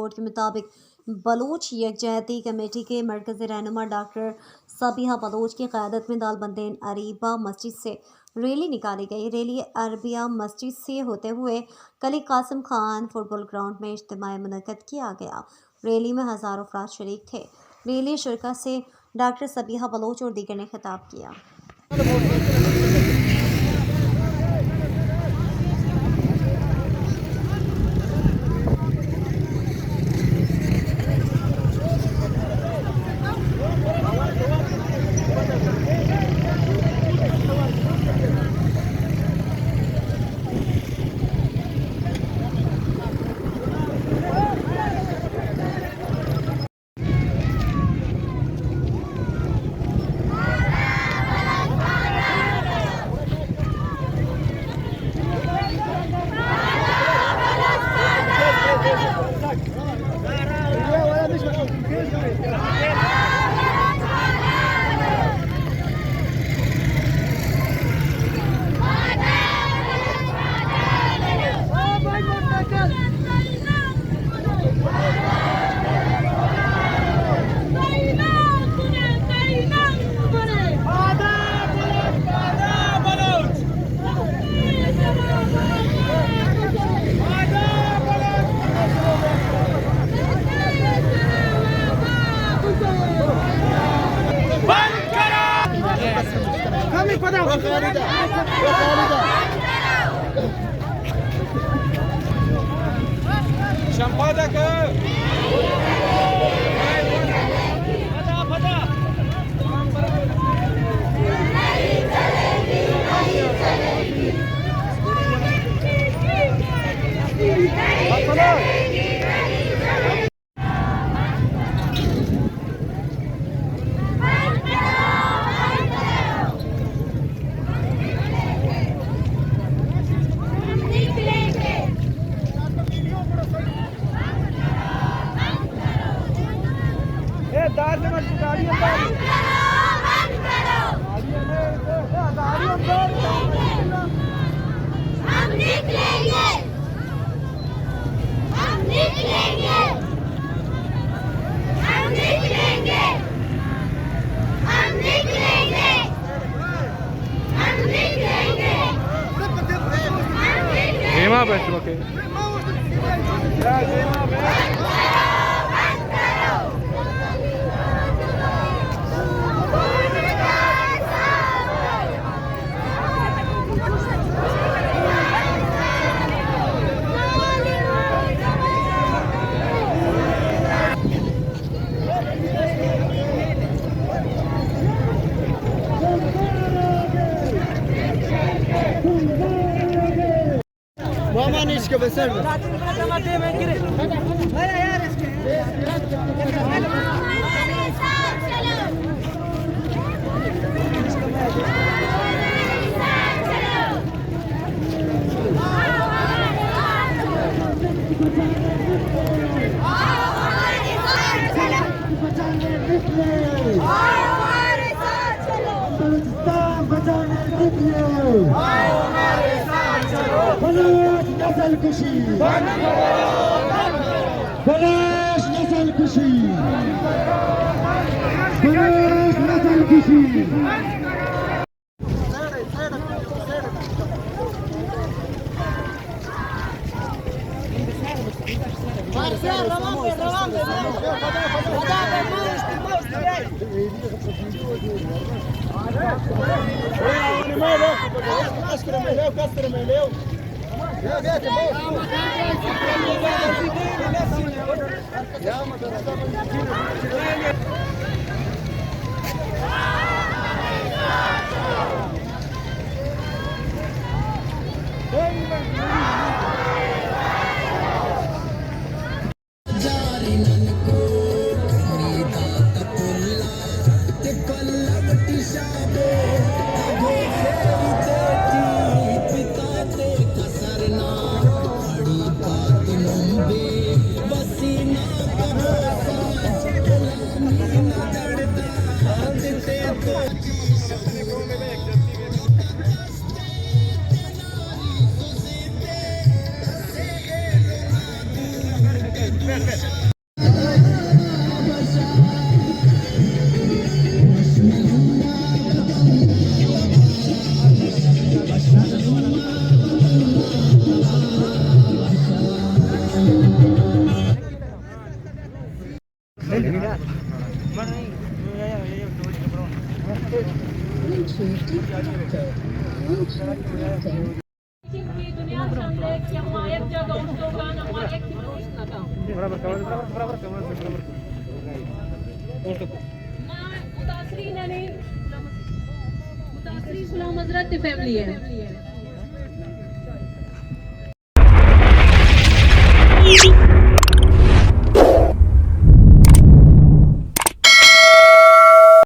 Report के मुताबिक Baloch यकजहती committee के मरकज़ी रहनुमा डॉक्टर सबिहा बलूच की क़यादत में दालबंदेन अरीबा मस्जिद से रैली निकाली गई। रैली अरबिया मस्जिद से होते हुए कली कासिम खान फुटबॉल ग्राउंड में इज्तिमा मुनक़्क़द किया गया। रैली में हज़ारों अफराद शरीक थे। रैली शुरा से डॉक्टर सबिहा बलूच और दीगर ने खिताब किया। की दुनिया सामने की हमायत जा दोस्तों का हमारे की दोस्त ना मुतासरीन ने मुतासरी सुलाम हजरत फैमिली है